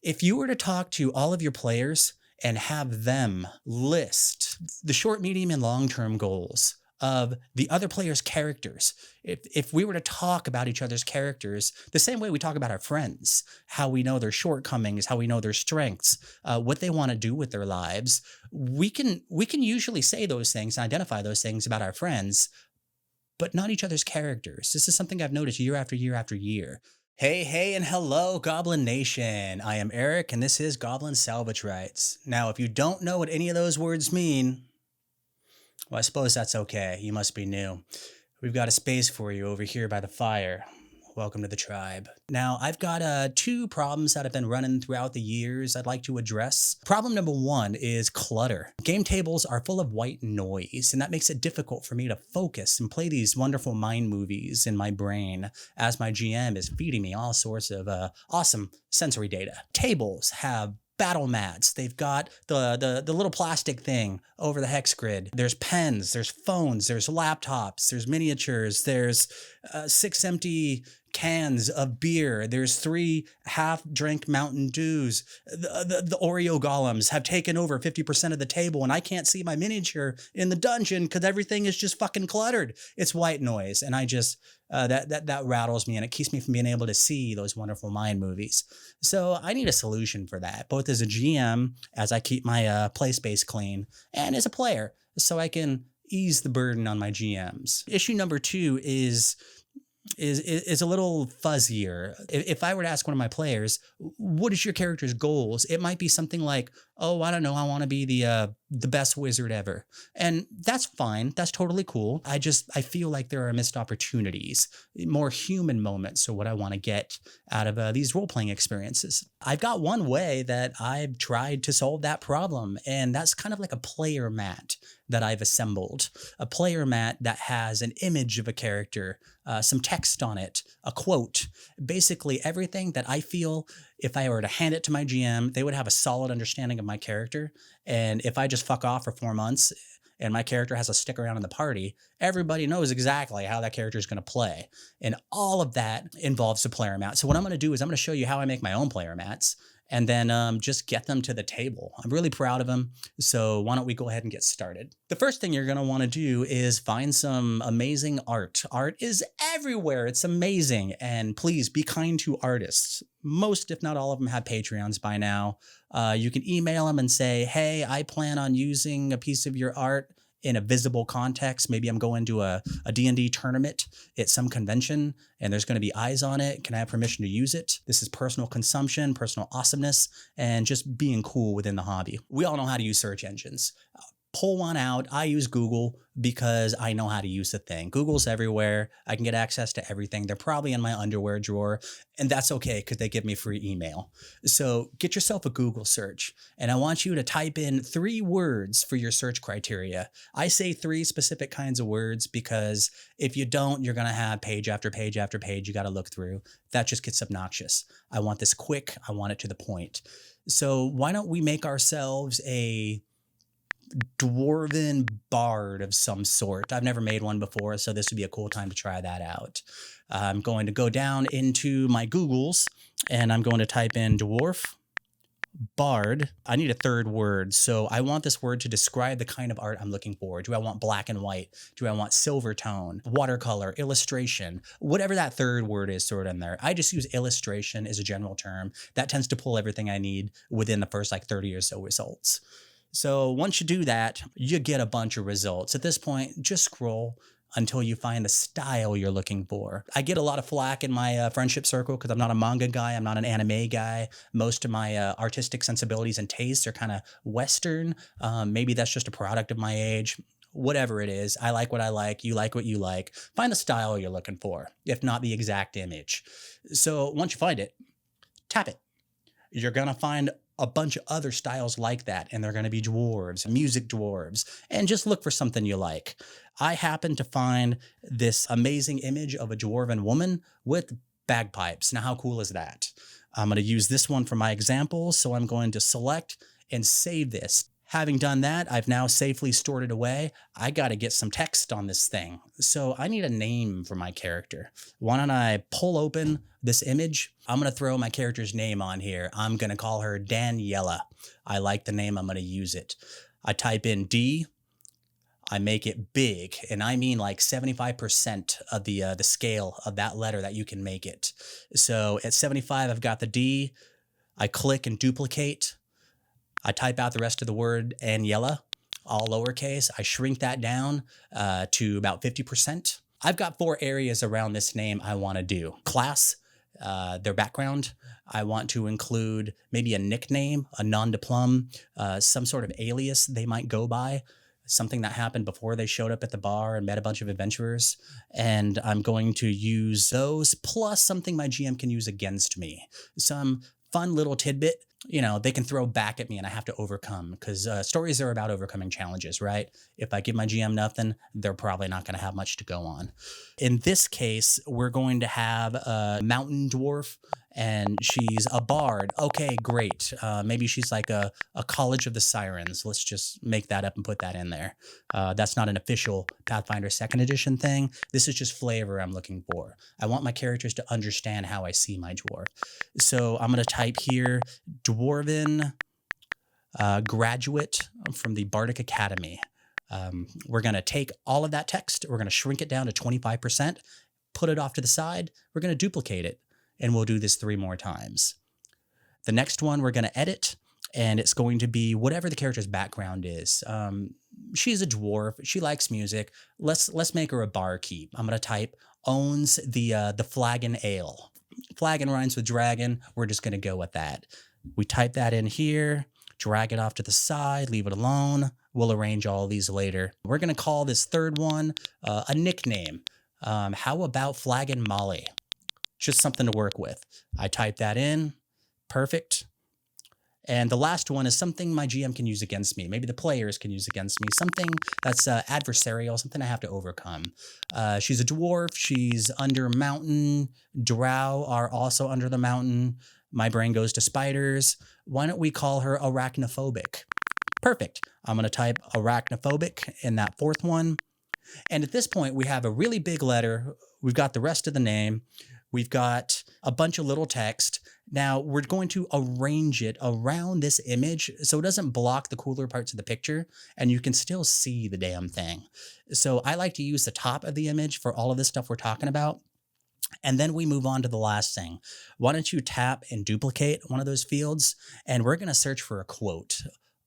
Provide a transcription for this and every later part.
If you were to talk to all of your players and have them list the short, medium, and long-term goals of the other players' characters, if we were to talk about each other's characters the same way we talk about our friends, how we know their shortcomings, how we know their strengths, what they want to do with their lives, we can usually say those things and identify those things about our friends, but not each other's characters. This is something I've noticed year after year after year. Hey, hey, and hello, Goblin Nation. I am Eric, and this is Goblin Salvage Rights. Now, if you don't know what any of those words mean, well, I suppose that's okay. You must be new. We've got a space for you over here by the fire. Welcome to the tribe. Now, I've got two problems that have been running throughout the years I'd like to address. Problem number one is clutter. Game tables are full of white noise, and that makes it difficult for me to focus and play these wonderful mind movies in my brain as my GM is feeding me all sorts of awesome sensory data. Tables have battle mats. They've got the little plastic thing over the hex grid. There's pens, there's phones, there's laptops, there's miniatures, there's 6 empty cans of beer. There's 3 half-drank Mountain Dews. The Oreo golems have taken over 50% of the table, and I can't see my miniature in the dungeon because everything is just fucking cluttered. It's white noise, and I just that rattles me, and it keeps me from being able to see those wonderful mind movies. So I need a solution for that, both as a GM, as I keep my play space clean, and as a player, so I can ease the burden on my GMs. Issue number 2 is a little fuzzier. If I were to ask one of my players, what is your character's goals? It might be something like, oh, I don't know, I want to be the best wizard ever. And that's fine. That's totally cool. I feel like there are missed opportunities, more human moments. So what I want to get out of these role-playing experiences. I've got one way that I've tried to solve that problem, and that's kind of like a player mat that I've assembled. A player mat that has an image of a character, some text on it, a quote, basically everything that I feel if I were to hand it to my GM, they would have a solid understanding of my character. And if I just fuck off for 4 months and my character has to stick around in the party, everybody knows exactly how that character is going to play. And all of that involves a player mat. So what I'm going to do is I'm going to show you how I make my own player mats, and then just get them to the table. I'm really proud of them, so why don't we go ahead and get started. The first thing you're gonna wanna do is find some amazing art. Art is everywhere, it's amazing, and please be kind to artists. Most, if not all of them, have Patreons by now. You can email them and say, hey, I plan on using a piece of your art in a visible context. Maybe I'm going to a D&D tournament at some convention and there's going to be eyes on it. Can I have permission to use it? This is personal consumption, personal awesomeness, and just being cool within the hobby. We all know how to use search engines. Pull one out. I use Google because I know how to use the thing. Google's everywhere. I can get access to everything. They're probably in my underwear drawer, and that's okay because they give me free email. So get yourself a Google search, and I want you to type in 3 words for your search criteria. I say 3 specific kinds of words because if you don't, you're going to have page after page after page you got to look through. That just gets obnoxious. I want this quick. I want it to the point. So why don't we make ourselves a dwarven bard of some sort? I've never made one before, so this would be a cool time to try that out. I'm going to go down into my Googles and I'm going to type in dwarf bard. I need a 3rd word, so I want this word to describe the kind of art I'm looking for. Do I want black and white? Do I want silver tone, watercolor, illustration? Whatever that 3rd word is, sort of in there. I just use illustration as a general term. That tends to pull everything I need within the first 30 or so results. So once you do that, you get a bunch of results. At this point, just scroll until you find the style you're looking for. I get a lot of flack in my friendship circle because I'm not a manga guy. I'm not an anime guy. Most of my artistic sensibilities and tastes are kind of Western. Maybe that's just a product of my age. Whatever it is, I like what I like. You like what you like. Find the style you're looking for, if not the exact image. So once you find it, tap it. You're going to find a bunch of other styles like that, and they're going to be dwarves, music dwarves, and just look for something you like. I happen to find this amazing image of a dwarven woman with bagpipes. Now, how cool is that? I'm going to use this one for my example, so I'm going to select and save this. Having done that, I've now safely stored it away. I got to get some text on this thing. So I need a name for my character. Why don't I pull open this image? I'm going to throw my character's name on here. I'm going to call her Daniela. I like the name. I'm going to use it. I type in D. I make it big, and I mean like 75% of the scale of that letter that you can make it. So at 75, I've got the D. I click and duplicate. I type out the rest of the word Aniela, all lowercase. I shrink that down to about 50%. I've got 4 areas around this name I want to do. Class, their background. I want to include maybe a nickname, a nom de plume, some sort of alias they might go by, something that happened before they showed up at the bar and met a bunch of adventurers. And I'm going to use those plus something my GM can use against me. Some fun little tidbit, they can throw back at me and I have to overcome, because stories are about overcoming challenges, right? If I give my GM nothing, they're probably not going to have much to go on. In this case, we're going to have a mountain dwarf, and she's a bard. Okay, great. Maybe she's like a College of the Sirens. Let's just make that up and put that in there. That's not an official Pathfinder 2nd edition thing. This is just flavor I'm looking for. I want my characters to understand how I see my dwarf. So I'm going to type here Dwarven graduate from the Bardic Academy. We're going to take all of that text. We're going to shrink it down to 25%, put it off to the side. We're going to duplicate it, and we'll do this 3 more times. The next one we're going to edit, and it's going to be whatever the character's background is. She's a dwarf. She likes music. Let's make her a barkeep. I'm going to type owns the Flagon Ale. Flagon rhymes with dragon. We're just going to go with that. We type that in here, drag it off to the side, leave it alone. We'll arrange all these later. We're going to call this third one a nickname. How about Flagon Molly? Just something to work with. I type that in. Perfect. And the last one is something my GM can use against me. Maybe the players can use against me. Something that's adversarial, something I have to overcome. She's a dwarf. She's under mountain. Drow are also under the mountain. My brain goes to spiders. Why don't we call her arachnophobic? Perfect. I'm going to type arachnophobic in that 4th one. And at this point, we have a really big letter. We've got the rest of the name. We've got a bunch of little text. Now we're going to arrange it around this image so it doesn't block the cooler parts of the picture and you can still see the damn thing. So I like to use the top of the image for all of this stuff we're talking about. And then we move on to the last thing. Why don't you tap and duplicate one of those fields, and we're going to search for a quote.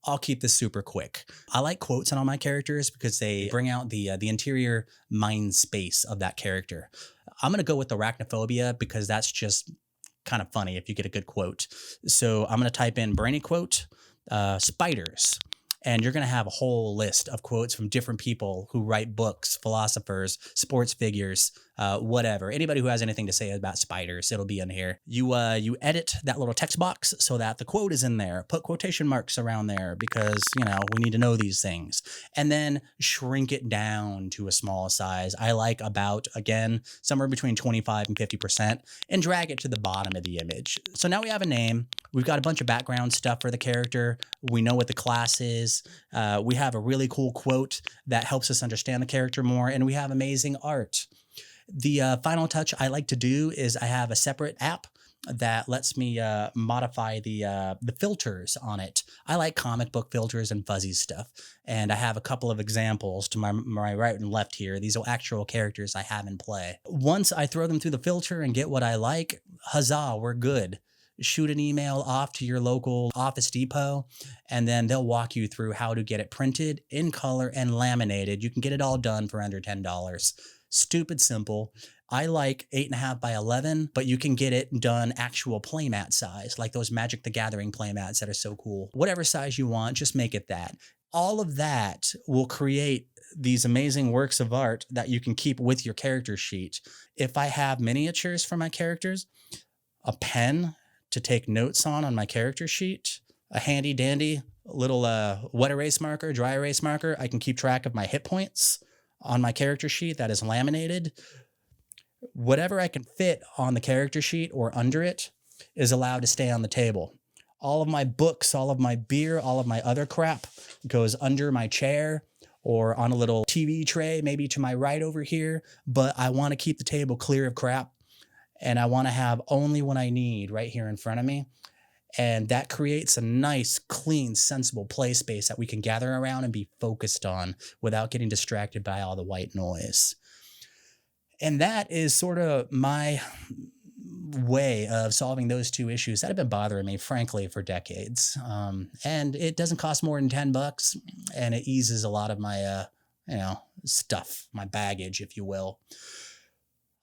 I'll keep this super quick. I like quotes on all my characters because they bring out the interior mind space of that character. I'm going to go with arachnophobia because that's just kind of funny if you get a good quote. So I'm going to type in brainy quote, spiders. And you're going to have a whole list of quotes from different people who write books, philosophers, sports figures, whatever. Anybody who has anything to say about spiders, it'll be in here. You edit that little text box so that the quote is in there. Put quotation marks around there because, we need to know these things. And then shrink it down to a small size. I like about, again, somewhere between 25 and 50%, and drag it to the bottom of the image. So now we have a name. We've got a bunch of background stuff for the character. We know what the class is. We have a really cool quote that helps us understand the character more, and we have amazing art. The final touch I like to do is I have a separate app that lets me modify the filters on it. I like comic book filters and fuzzy stuff, and I have a couple of examples to my right and left here. These are actual characters I have in play. Once I throw them through the filter and get what I like, huzzah, we're good. Shoot an email off to your local Office Depot, and then they'll walk you through how to get it printed in color and laminated. You can get it all done for under $10. Stupid simple. I like 8.5 by 11, but you can get it done actual playmat size, like those Magic the Gathering playmats that are so cool. Whatever size you want, just make it that. All of that will create these amazing works of art that you can keep with your character sheet. If I have miniatures for my characters, a pen to take notes on my character sheet, a handy dandy little wet erase marker, dry erase marker. I can keep track of my hit points on my character sheet that is laminated. Whatever I can fit on the character sheet or under it is allowed to stay on the table. All of my books, all of my beer, all of my other crap goes under my chair or on a little TV tray, maybe to my right over here. But I want to keep the table clear of crap, and I want to have only what I need right here in front of me. And that creates a nice, clean, sensible play space that we can gather around and be focused on without getting distracted by all the white noise. And that is sort of my way of solving those two issues that have been bothering me, frankly, for decades. And it doesn't cost more than $10, and it eases a lot of my, stuff, my baggage, if you will.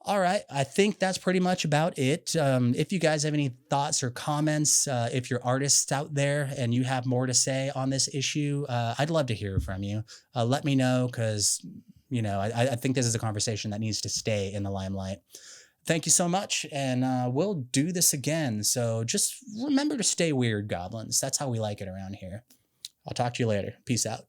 All right, I think that's pretty much about it. If you guys have any thoughts or comments, if you're artists out there and you have more to say on this issue, I'd love to hear from you. Let me know, because, I think this is a conversation that needs to stay in the limelight. Thank you so much, and we'll do this again. So just remember to stay weird, goblins. That's how we like it around here. I'll talk to you later. Peace out.